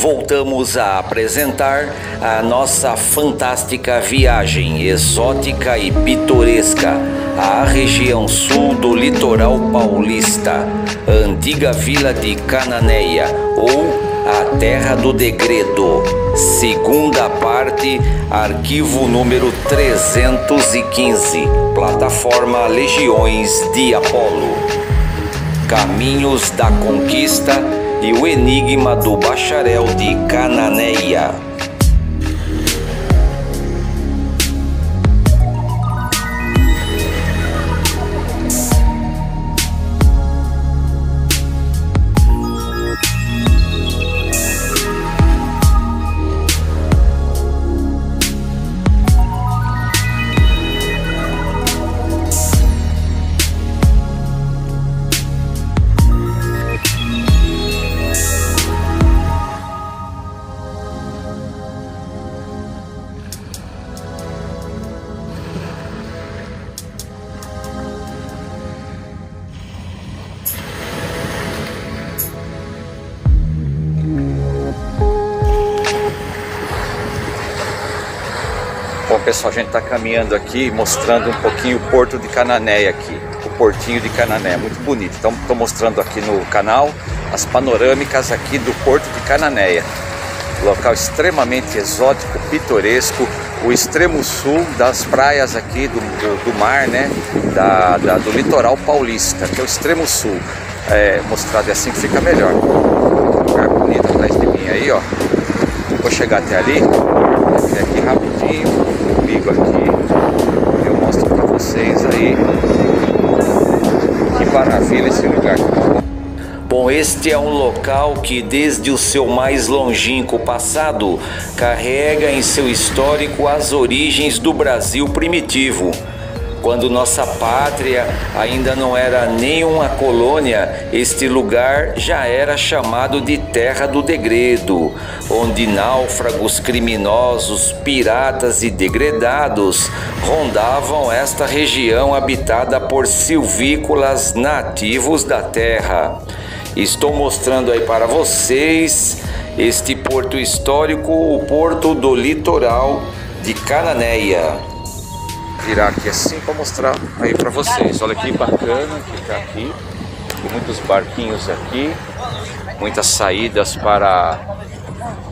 voltamos a apresentar a nossa fantástica viagem exótica e pitoresca à região sul do litoral paulista, a antiga vila de Cananéia ou a Terra do Degredo. Segunda parte, arquivo número 315, plataforma Legiões de Apolo. Caminhos da Conquista e o enigma do bacharel de Cananéia. Bom, pessoal, a gente está caminhando aqui, mostrando um pouquinho o Porto de Cananéia aqui, o Portinho de Cananéia, muito bonito. Então, estou mostrando aqui no canal as panorâmicas aqui do Porto de Cananéia. Local extremamente exótico, pitoresco, o extremo sul das praias aqui do mar, né, do litoral paulista, que é o extremo sul. Mostrado assim que fica melhor. Um lugar bonito atrás de mim aí, ó. Vou chegar até ali, até aqui rapidinho. Comigo aqui, eu mostro para vocês aí que maravilha esse lugar. Bom, este é um local que desde o seu mais longínquo passado carrega em seu histórico as origens do Brasil primitivo. Quando nossa pátria ainda não era nenhuma colônia, este lugar já era chamado de Terra do Degredo, onde náufragos criminosos, piratas e degredados rondavam esta região habitada por silvícolas nativos da terra. Estou mostrando aí para vocês este porto histórico, o Porto do Litoral de Cananéia. Virar aqui assim para mostrar aí para vocês. Olha que bacana que tá aqui. Tem muitos barquinhos aqui, muitas saídas para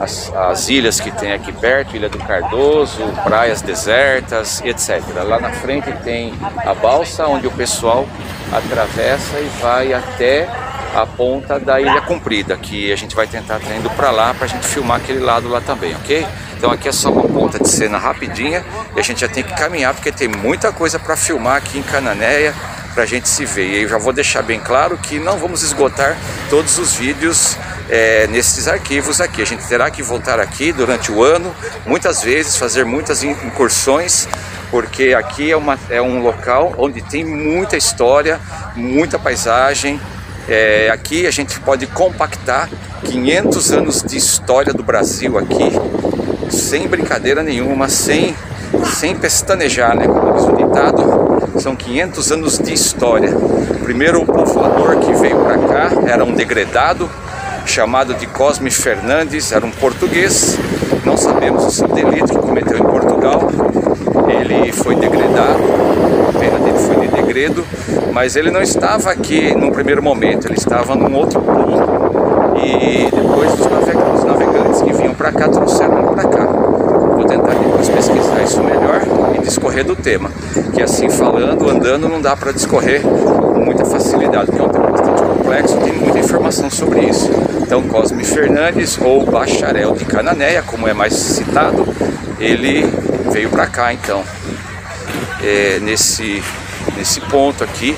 as ilhas que tem aqui perto, Ilha do Cardoso, praias desertas, etc. Lá na frente tem a balsa onde o pessoal atravessa e vai até a ponta da Ilha Comprida, que a gente vai tentar estar indo para lá para a gente filmar aquele lado lá também, ok? Então aqui é só uma ponta de cena rapidinha e a gente já tem que caminhar porque tem muita coisa para filmar aqui em Cananéia para a gente se ver. E eu já vou deixar bem claro que não vamos esgotar todos os vídeos nesses arquivos aqui. A gente terá que voltar aqui durante o ano, muitas vezes, fazer muitas incursões, porque aqui é um local onde tem muita história, muita paisagem. Aqui a gente pode compactar 500 anos de história do Brasil aqui, sem brincadeira nenhuma, sem pestanejar, né? Como diz o ditado, são 500 anos de história. Primeiro, o povoador que veio para cá era um degredado, chamado de Cosme Fernandes, era um português, não sabemos o seu delito que cometeu em Portugal. Ele foi degredado, a pena dele foi de degredo, mas ele não estava aqui num primeiro momento, ele estava num outro ponto. E depois os navegantes que vinham para cá trouxeram ele para cá. Vou tentar depois pesquisar isso melhor e discorrer do tema, que assim falando, andando, não dá para discorrer com muita facilidade, porque é um tema bastante complexo, tem muita informação sobre isso. Então Cosme Fernandes, ou bacharel de Cananéia, como é mais citado, ele veio para cá então, nesse ponto aqui,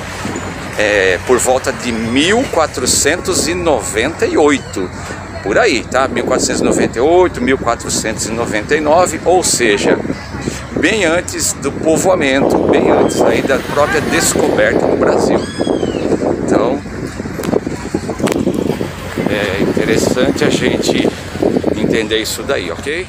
por volta de 1498, por aí, tá? 1498, 1499, ou seja, bem antes do povoamento, bem antes aí da própria descoberta no Brasil. Então, é interessante a gente entender isso daí, ok?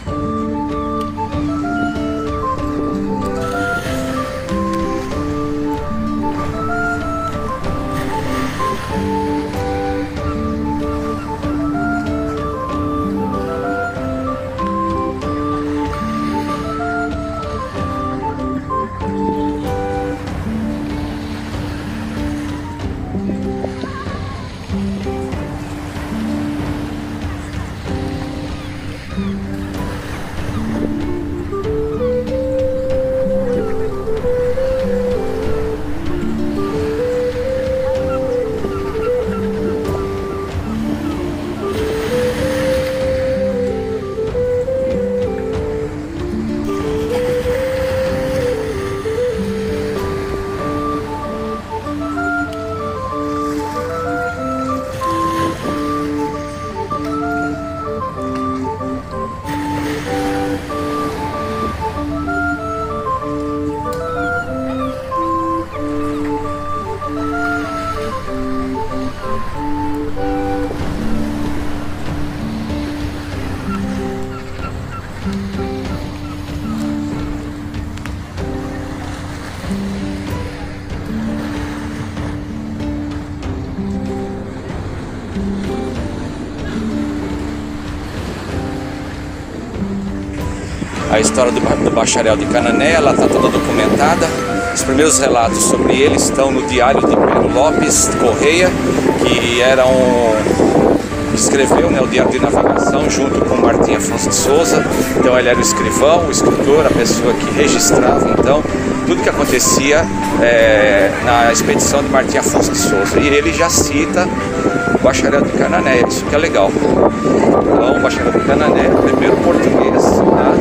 a história do bacharel de Cananéia, ela está toda documentada. Os primeiros relatos sobre ele estão no diário de Pedro Lopes Correia, que escreveu, né, o diário de navegação junto com Martim Afonso de Souza. Então ele era o escrivão, o escritor, a pessoa que registrava então tudo que acontecia na expedição de Martim Afonso de Souza. E ele já cita o bacharel de Cananéia, isso que é legal. Então o bacharel de Cananéia é o primeiro português a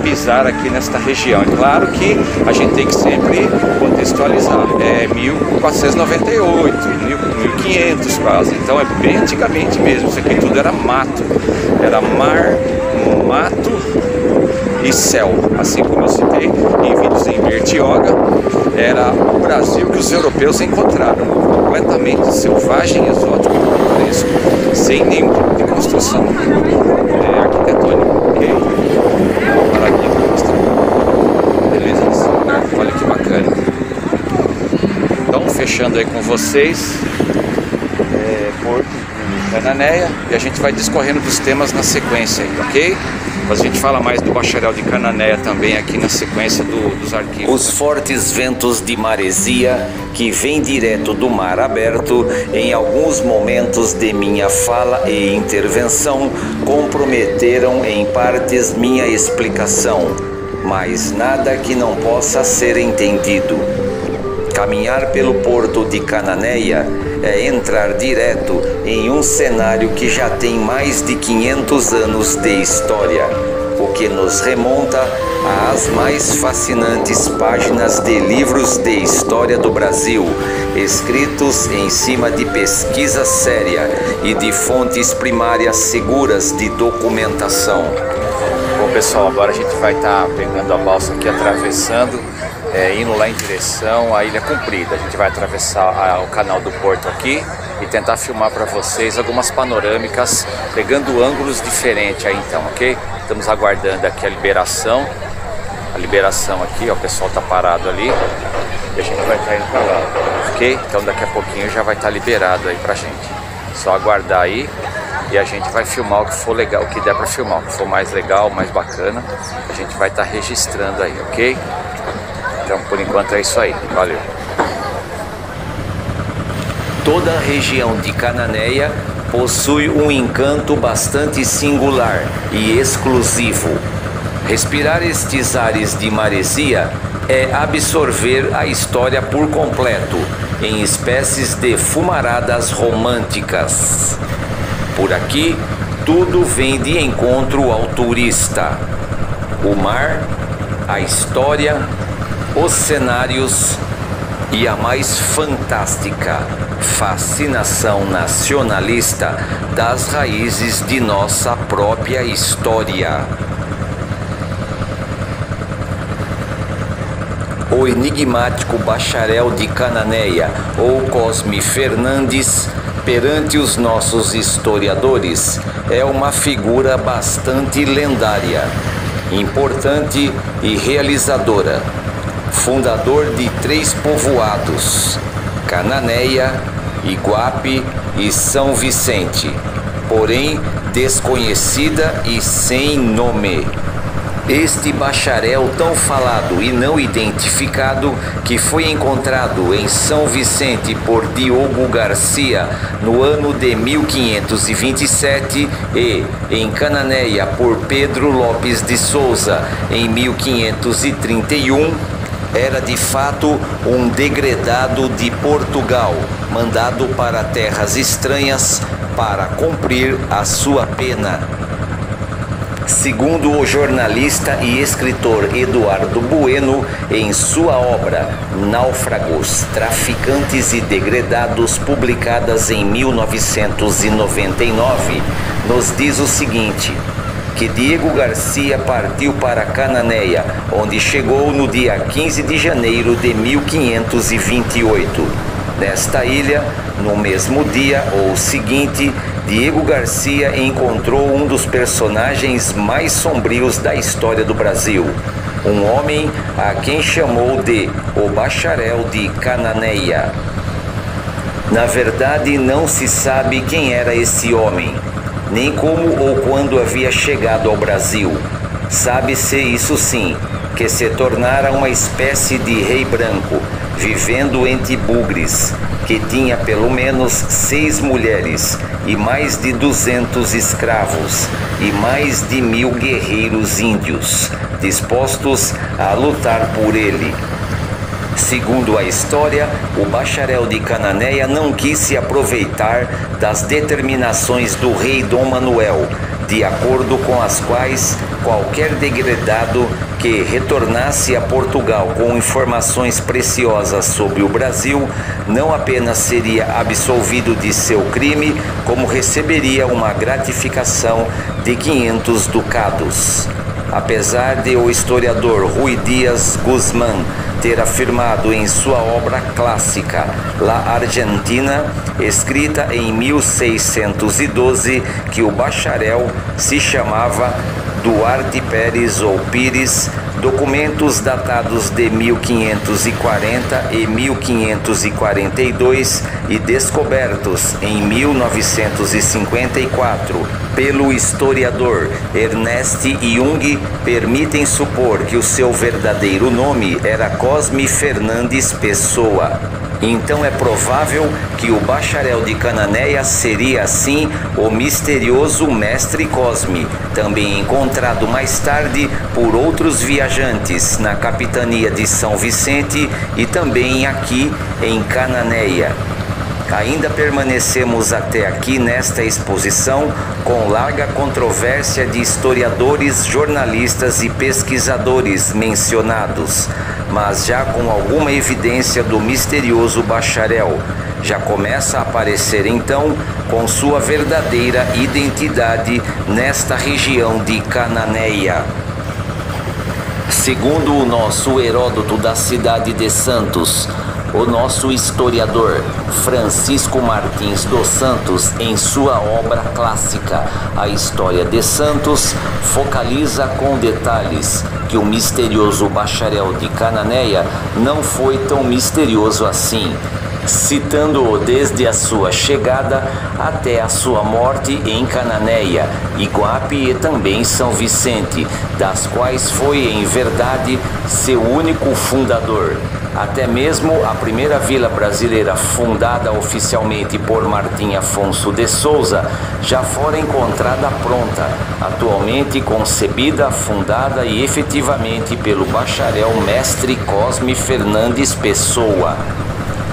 pisar aqui nesta região. É claro que a gente tem que sempre contextualizar, é 1498, 1500 quase, então é bem antigamente mesmo. Isso aqui tudo era mato, era mar, mato e céu, assim como eu citei em vídeos em Bertioga. Era o Brasil que os europeus encontraram, completamente selvagem, exótico, pintoresco, sem nenhum tipo de construção arquitetônica, ok? Vou parar aqui para mostrar beleza desse lugar, olha que bacana. Então, fechando aí com vocês, Porto de Cananéia, e a gente vai discorrendo dos temas na sequência aí, ok? A gente fala mais do bacharel de Cananéia também aqui na sequência dos arquivos. Os fortes ventos de maresia que vêm direto do mar aberto, em alguns momentos de minha fala e intervenção, comprometeram em partes minha explicação, mas nada que não possa ser entendido. Caminhar pelo porto de Cananéia é entrar direto em um cenário que já tem mais de 500 anos de história, o que nos remonta às mais fascinantes páginas de livros de história do Brasil, escritos em cima de pesquisa séria e de fontes primárias seguras de documentação. Bom, pessoal, agora a gente vai estar pegando a balsa aqui, atravessando, indo lá em direção à Ilha Comprida. A gente vai atravessar o canal do Porto aqui e tentar filmar para vocês algumas panorâmicas, pegando ângulos diferentes aí então, ok? Estamos aguardando aqui a liberação aqui, ó, o pessoal tá parado ali e a gente vai estar indo para lá, ok? Então daqui a pouquinho já vai estar liberado aí pra gente. Só aguardar aí e a gente vai filmar o que for legal, o que der para filmar, o que for mais legal, mais bacana, a gente vai estar registrando aí, ok? Então, por enquanto é isso aí. Valeu. Toda a região de Cananéia possui um encanto bastante singular e exclusivo. Respirar estes ares de maresia é absorver a história por completo, em espécies de fumaradas românticas. Por aqui, tudo vem de encontro ao turista. O mar, a história, os cenários e a mais fantástica fascinação nacionalista das raízes de nossa própria história. O enigmático bacharel de Cananéia, ou Cosme Fernandes, perante os nossos historiadores, é uma figura bastante lendária, importante e realizadora. Fundador de 3 povoados, Cananéia, Iguape e São Vicente, porém desconhecida e sem nome. Este bacharel tão falado e não identificado, que foi encontrado em São Vicente por Diogo Garcia no ano de 1527 e em Cananéia por Pedro Lopes de Souza em 1531, era de fato um degredado de Portugal, mandado para terras estranhas para cumprir a sua pena. Segundo o jornalista e escritor Eduardo Bueno, em sua obra Náufragos, Traficantes e Degredados, publicadas em 1999, nos diz o seguinte: que Diego Garcia partiu para Cananéia, onde chegou no dia 15 de janeiro de 1528. Nesta ilha, no mesmo dia ou seguinte, Diego Garcia encontrou um dos personagens mais sombrios da história do Brasil, um homem a quem chamou de o Bacharel de Cananéia. Na verdade, não se sabe quem era esse homem, nem como ou quando havia chegado ao Brasil. Sabe-se isso sim, que se tornara uma espécie de rei branco, vivendo entre bugres, que tinha pelo menos 6 mulheres e mais de 200 escravos e mais de 1000 guerreiros índios, dispostos a lutar por ele. Segundo a história, o bacharel de Cananéia não quis se aproveitar das determinações do rei Dom Manuel, de acordo com as quais qualquer degredado que retornasse a Portugal com informações preciosas sobre o Brasil não apenas seria absolvido de seu crime, como receberia uma gratificação de 500 ducados. Apesar de o historiador Rui Dias Guzmán ter afirmado em sua obra clássica La Argentina, escrita em 1612, que o bacharel se chamava Duarte Pérez ou Pires, documentos datados de 1540 e 1542 e descobertos em 1954 pelo historiador Ernest Jung permitem supor que o seu verdadeiro nome era Cosme Fernandes Pessoa. Então é provável que o bacharel de Cananéia seria assim o misterioso mestre Cosme, também encontrado mais tarde por outros viajantes na capitania de São Vicente e também aqui em Cananéia. Ainda permanecemos até aqui nesta exposição com larga controvérsia de historiadores, jornalistas e pesquisadores mencionados, mas já com alguma evidência do misterioso bacharel. Já começa a aparecer então com sua verdadeira identidade nesta região de Cananéia. Segundo o nosso Heródoto da cidade de Santos, o nosso historiador Francisco Martins dos Santos, em sua obra clássica A História de Santos, focaliza com detalhes que o misterioso bacharel de Cananéia não foi tão misterioso assim, citando-o desde a sua chegada até a sua morte em Cananéia, Iguape e também São Vicente, das quais foi em verdade seu único fundador. Até mesmo a primeira vila brasileira fundada oficialmente por Martim Afonso de Souza já fora encontrada pronta, atualmente concebida, fundada e efetivamente pelo bacharel mestre Cosme Fernandes Pessoa.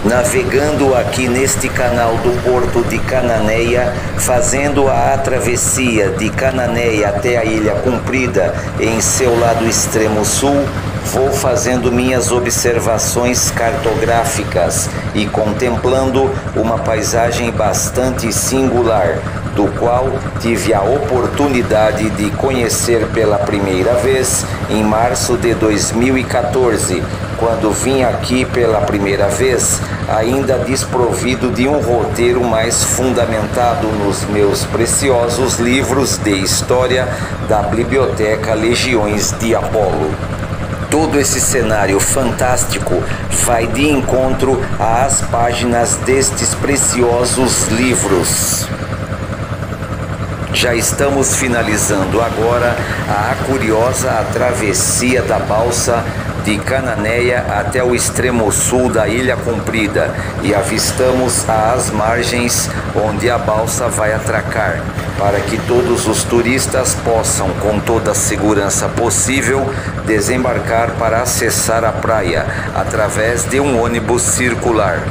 Navegando aqui neste canal do Porto de Cananéia, fazendo a travessia de Cananéia até a Ilha Comprida em seu lado extremo sul, vou fazendo minhas observações cartográficas e contemplando uma paisagem bastante singular, do qual tive a oportunidade de conhecer pela primeira vez em março de 2014, quando vim aqui pela primeira vez, ainda desprovido de um roteiro mais fundamentado nos meus preciosos livros de história da Biblioteca Legiões de Apolo. Todo esse cenário fantástico vai de encontro às páginas destes preciosos livros. Já estamos finalizando agora a curiosa travessia da balsa de Cananéia até o extremo sul da Ilha Comprida e avistamos as margens onde a balsa vai atracar, para que todos os turistas possam, com toda a segurança possível, desembarcar para acessar a praia através de um ônibus circular.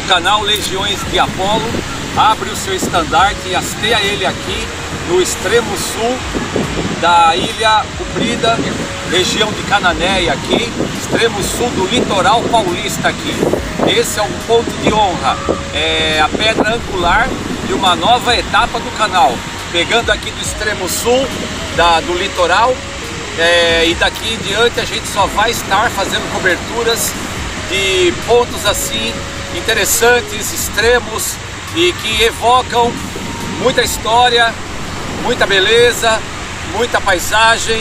canal Legiões de Apolo, abre o seu estandarte e hasteia ele aqui no extremo sul da Ilha Comprida, região de Cananéia aqui, extremo sul do litoral paulista aqui. Esse é um ponto de honra, é a pedra angular de uma nova etapa do canal, pegando aqui do extremo sul do litoral, e daqui em diante a gente só vai estar fazendo coberturas de pontos assim interessantes, extremos e que evocam muita história, muita beleza, muita paisagem,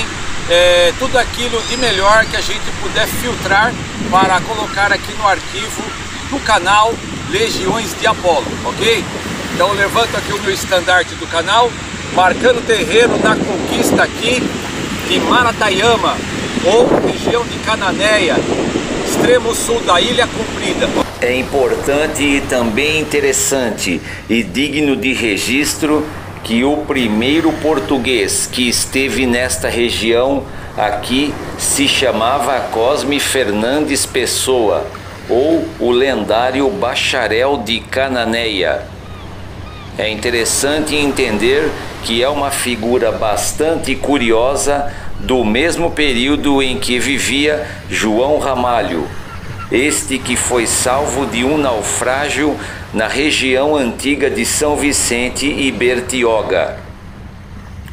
tudo aquilo de melhor que a gente puder filtrar para colocar aqui no arquivo do canal Legiões de Apolo, ok? Então eu levanto aqui o meu estandarte do canal, marcando terreno na conquista aqui de Maratayama, ou região de Cananéia, extremo sul da Ilha Comprida. É importante e também interessante e digno de registro que o primeiro português que esteve nesta região aqui se chamava Cosme Fernandes Pessoa, ou o lendário Bacharel de Cananéia. É interessante entender que é uma figura bastante curiosa do mesmo período em que vivia João Ramalho, este que foi salvo de um naufrágio na região antiga de São Vicente e Bertioga.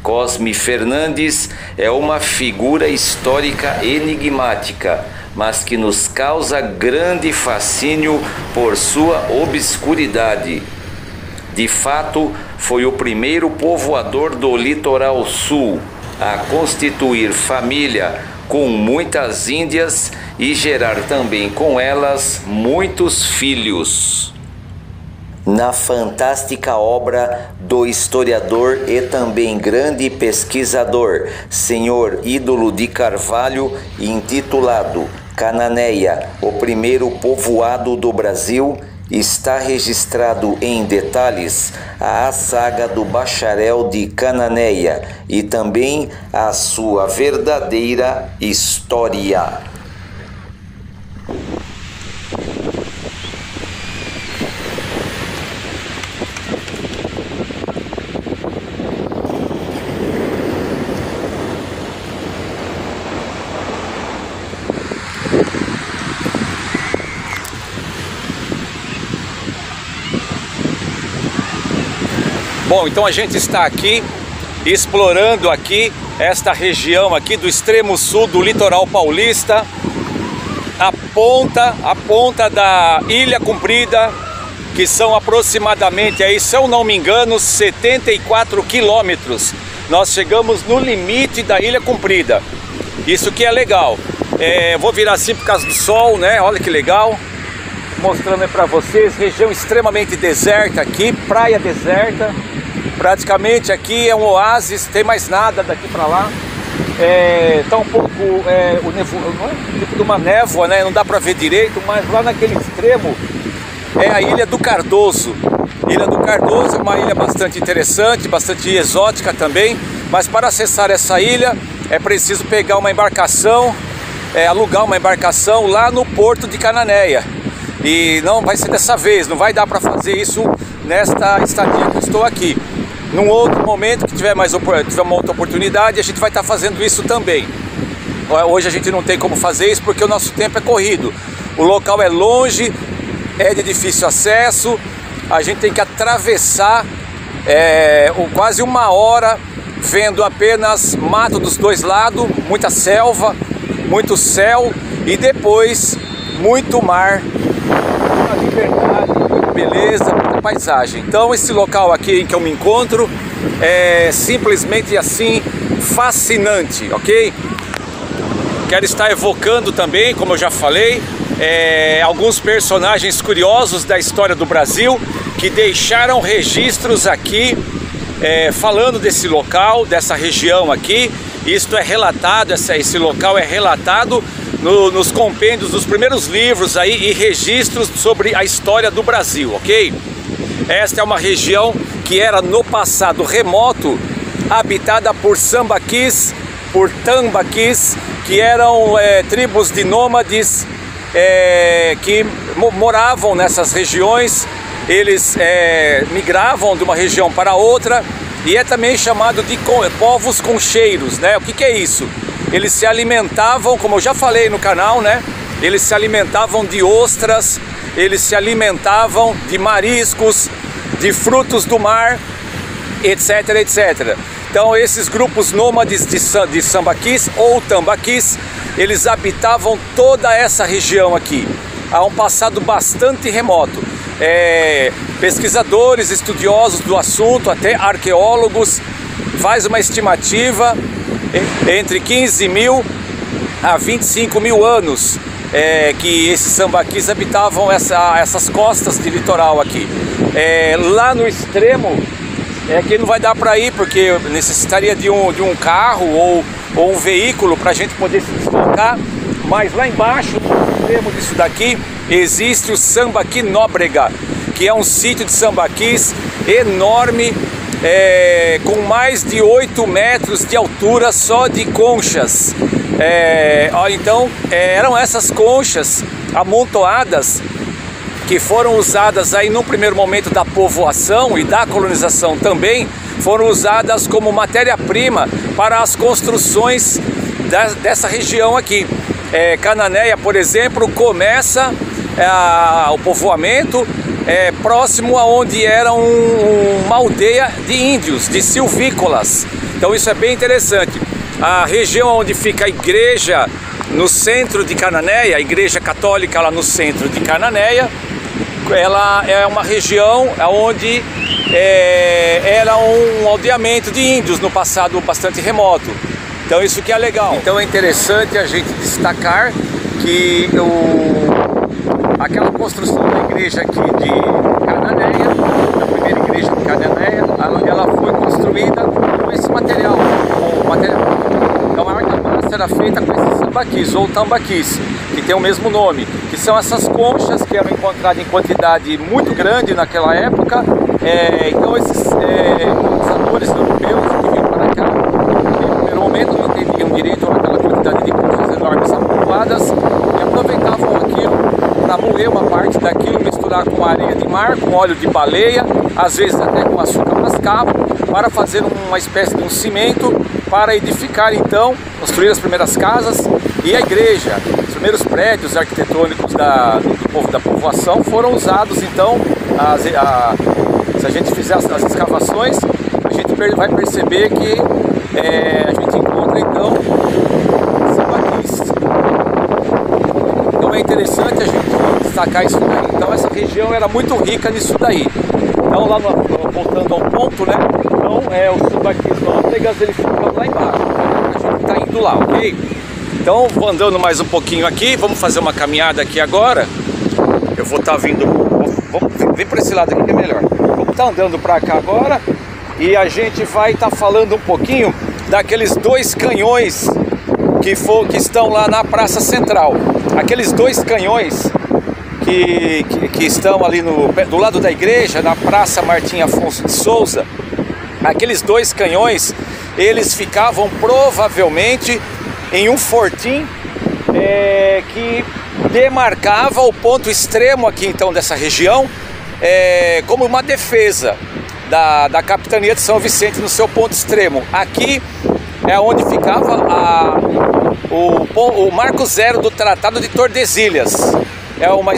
Cosme Fernandes é uma figura histórica enigmática, mas que nos causa grande fascínio por sua obscuridade. De fato, foi o primeiro povoador do litoral sul a constituir família com muitas índias e gerar também com elas muitos filhos. Na fantástica obra do historiador e também grande pesquisador, senhor Ídolo de Carvalho, intitulado Cananéia, o primeiro povoado do Brasil, está registrado em detalhes a saga do Bacharel de Cananéia e também a sua verdadeira história. Bom, então a gente está aqui explorando aqui esta região aqui do extremo sul do litoral paulista, a ponta da Ilha Comprida, que são aproximadamente aí, se eu não me engano, 74 quilômetros. Nós chegamos no limite da Ilha Comprida. Isso que é legal. Vou virar assim por causa do sol, né? Olha que legal. Mostrando aí pra vocês, região extremamente deserta aqui, praia deserta. Praticamente aqui é um oásis, tem mais nada daqui pra lá. Tá um pouco, tipo de uma névoa, né? Não dá pra ver direito, mas lá naquele extremo é a Ilha do Cardoso. Ilha do Cardoso é uma ilha bastante interessante, bastante exótica também. Mas para acessar essa ilha é preciso pegar uma embarcação, alugar uma embarcação lá no porto de Cananéia. E não vai ser dessa vez, não vai dar para fazer isso nesta estadia que eu estou aqui. Num outro momento que tiver uma outra oportunidade, a gente vai estar fazendo isso também. Hoje a gente não tem como fazer isso porque o nosso tempo é corrido. O local é longe, é de difícil acesso, a gente tem que atravessar quase uma hora vendo apenas mato dos dois lados, muita selva, muito céu e depois muito mar, muita liberdade, muita beleza, muita paisagem. Então esse local aqui em que eu me encontro é simplesmente assim fascinante, ok? Quero estar evocando também, como eu já falei, alguns personagens curiosos da história do Brasil que deixaram registros aqui falando desse local, dessa região aqui. Isto é relatado, esse local é relatado nos compêndios dos primeiros livros aí e registros sobre a história do Brasil, ok? Esta é uma região que era no passado remoto habitada por sambaquis, por tambaquis, que eram tribos de nômades que moravam nessas regiões, eles migravam de uma região para outra, e é também chamado de povos concheiros, né? O que é isso? Eles se alimentavam, como eu já falei no canal, né? Eles se alimentavam de ostras, eles se alimentavam de mariscos, de frutos do mar, etc, etc. Então esses grupos nômades de sambaquis ou tambaquis, eles habitavam toda essa região aqui, há um passado bastante remoto. Pesquisadores, estudiosos do assunto, até arqueólogos, faz uma estimativa entre 15 mil a 25 mil anos que esses sambaquis habitavam essas costas de litoral aqui. Lá no extremo que não vai dar para ir, porque necessitaria de um carro ou um veículo para a gente poder se deslocar, mas lá embaixo, no extremo disso daqui, existe o Sambaqui Nóbrega, que é um sítio de sambaquis enorme, com mais de 8 metros de altura só de conchas. Então eram essas conchas amontoadas que foram usadas aí no primeiro momento da povoação e da colonização também, foram usadas como matéria-prima para as construções dessa região aqui. Cananéia, por exemplo, começa o povoamento próximo aonde era uma aldeia de índios, de silvícolas. Então isso é bem interessante. A região onde fica a igreja no centro de Cananéia, a igreja católica lá no centro de Cananéia, ela é uma região onde era um aldeamento de índios no passado bastante remoto. Então isso que é legal. Então é interessante a gente destacar que aquela construção da igreja aqui de Cananéia, a primeira igreja de Cananéia, ela foi construída com esse material. Então a argamassa era feita com esses sambaquis ou tambaquis, que tem o mesmo nome, que são essas conchas que eram encontradas em quantidade muito grande naquela época. Então esses colonizadores europeus que vinham para cá, no primeiro momento não teriam direito àquela quantidade de conchas enormes amontoadas e aproveitavam aquilo para moer uma parte daquilo, misturar com areia de mar, com óleo de baleia, às vezes até com açúcar mascavo, para fazer uma espécie de um cimento, para edificar então, construir as primeiras casas e a igreja. Os primeiros prédios arquitetônicos do povo da povoação foram usados então, se a gente fizer as escavações, a gente vai perceber que a gente encontra então sambaquis. Então é interessante a gente destacar isso daí. Então essa região era muito rica nisso daí. Então lá voltando ao ponto, né? Então os sambaquis nóbregas, eles ficam lá embaixo. A gente está indo lá, ok? Então vou andando mais um pouquinho aqui, vamos fazer uma caminhada aqui agora. Eu vou estar vindo, vem para esse lado aqui que é melhor. Vamos estar andando para cá agora e a gente vai estar falando um pouquinho daqueles 2 canhões que estão lá na Praça Central. Aqueles 2 canhões que estão ali do lado da igreja, na Praça Martim Afonso de Souza. Aqueles 2 canhões, eles ficavam provavelmente em um fortim que demarcava o ponto extremo aqui então dessa região, como uma defesa da capitania de São Vicente no seu ponto extremo. Aqui é onde ficava o marco zero do Tratado de Tordesilhas. É uma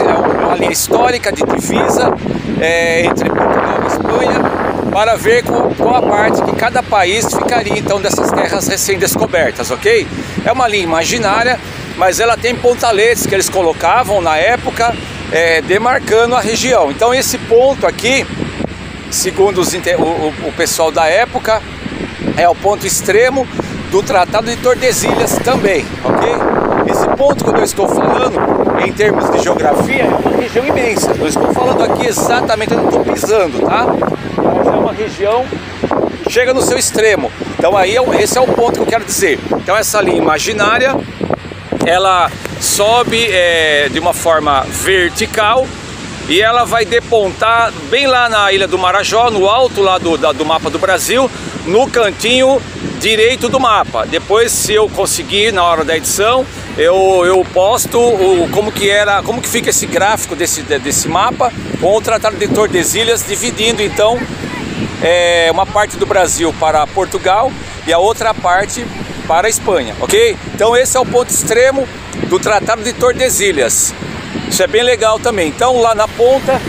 linha histórica de divisa entre Portugal e Espanha, para ver qual a parte que cada país ficaria então dessas terras recém-descobertas, ok? É uma linha imaginária, mas ela tem pontaletes que eles colocavam na época, demarcando a região. Então esse ponto aqui, segundo o pessoal da época, é o ponto extremo do Tratado de Tordesilhas também, ok? Esse ponto que eu estou falando, em termos de geografia, é uma região imensa. Eu estou falando aqui exatamente, eu não estou pisando, tá? Mas é uma região que chega no seu extremo. Então aí esse é o ponto que eu quero dizer. Então essa linha imaginária, ela sobe de uma forma vertical e ela vai depontar bem lá na Ilha do Marajó, no alto lá do mapa do Brasil, no cantinho direito do mapa. Depois, se eu conseguir, na hora da edição, eu posto como que fica esse gráfico desse mapa com o Tratado de Tordesilhas, dividindo então uma parte do Brasil para Portugal e a outra parte para a Espanha, ok? Então esse é o ponto extremo do Tratado de Tordesilhas. Isso é bem legal também. Então lá na ponta,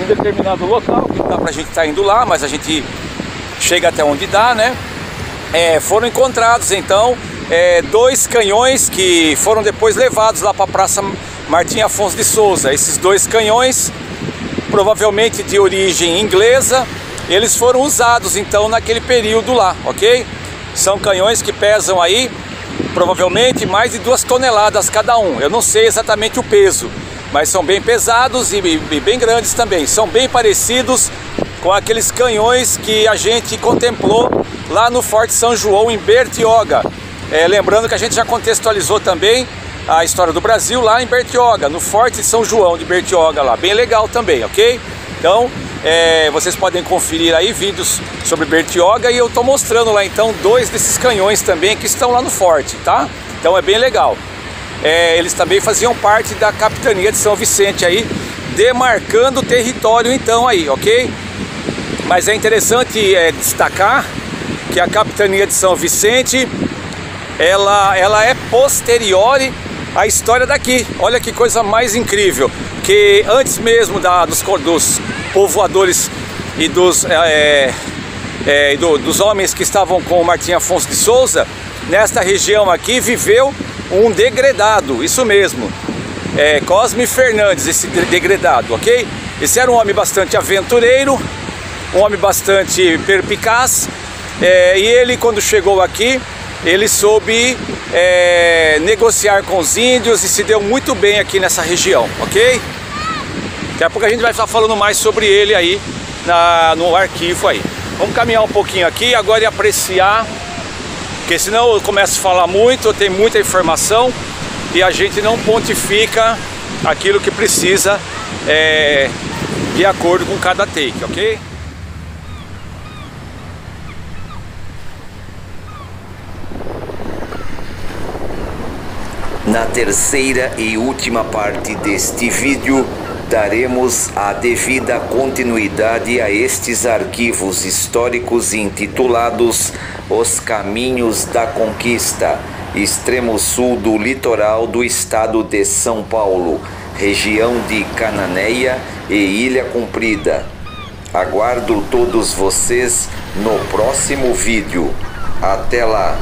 em determinado local, que não dá pra gente estar indo lá, mas a gente chega até onde dá, né? Foram encontrados então 2 canhões que foram depois levados lá para a Praça Martim Afonso de Souza. Esses 2 canhões, provavelmente de origem inglesa, eles foram usados então naquele período lá, ok? São canhões que pesam aí provavelmente mais de 2 toneladas cada um. Eu não sei exatamente o peso, mas são bem pesados e bem grandes também. São bem parecidos com aqueles canhões que a gente contemplou lá no Forte São João, em Bertioga. Lembrando que a gente já contextualizou também a história do Brasil lá em Bertioga, no Forte São João de Bertioga lá. Bem legal também, ok? Então, vocês podem conferir aí vídeos sobre Bertioga e eu tô mostrando lá então 2 desses canhões também que estão lá no forte, tá? Então é bem legal. Eles também faziam parte da capitania de São Vicente aí, demarcando o território então aí, ok? Mas é interessante destacar que a capitania de São Vicente, ela é posterior à história daqui. Olha que coisa mais incrível, que antes mesmo dos povoadores e dos homens que estavam com o Martim Afonso de Souza, nesta região aqui viveu um degredado, isso mesmo, Cosme Fernandes, esse degredado, ok? Esse era um homem bastante aventureiro, um homem bastante perspicaz, e ele, quando chegou aqui, ele soube negociar com os índios e se deu muito bem aqui nessa região, ok? Daqui a pouco a gente vai estar falando mais sobre ele aí no arquivo aí. Vamos caminhar um pouquinho aqui agora e apreciar, porque senão eu começo a falar muito, tem muita informação e a gente não pontifica aquilo que precisa de acordo com cada take, ok? Na terceira e última parte deste vídeo, daremos a devida continuidade a estes arquivos históricos intitulados Os Caminhos da Conquista, extremo sul do litoral do estado de São Paulo, região de Cananéia e Ilha Comprida. Aguardo todos vocês no próximo vídeo. Até lá!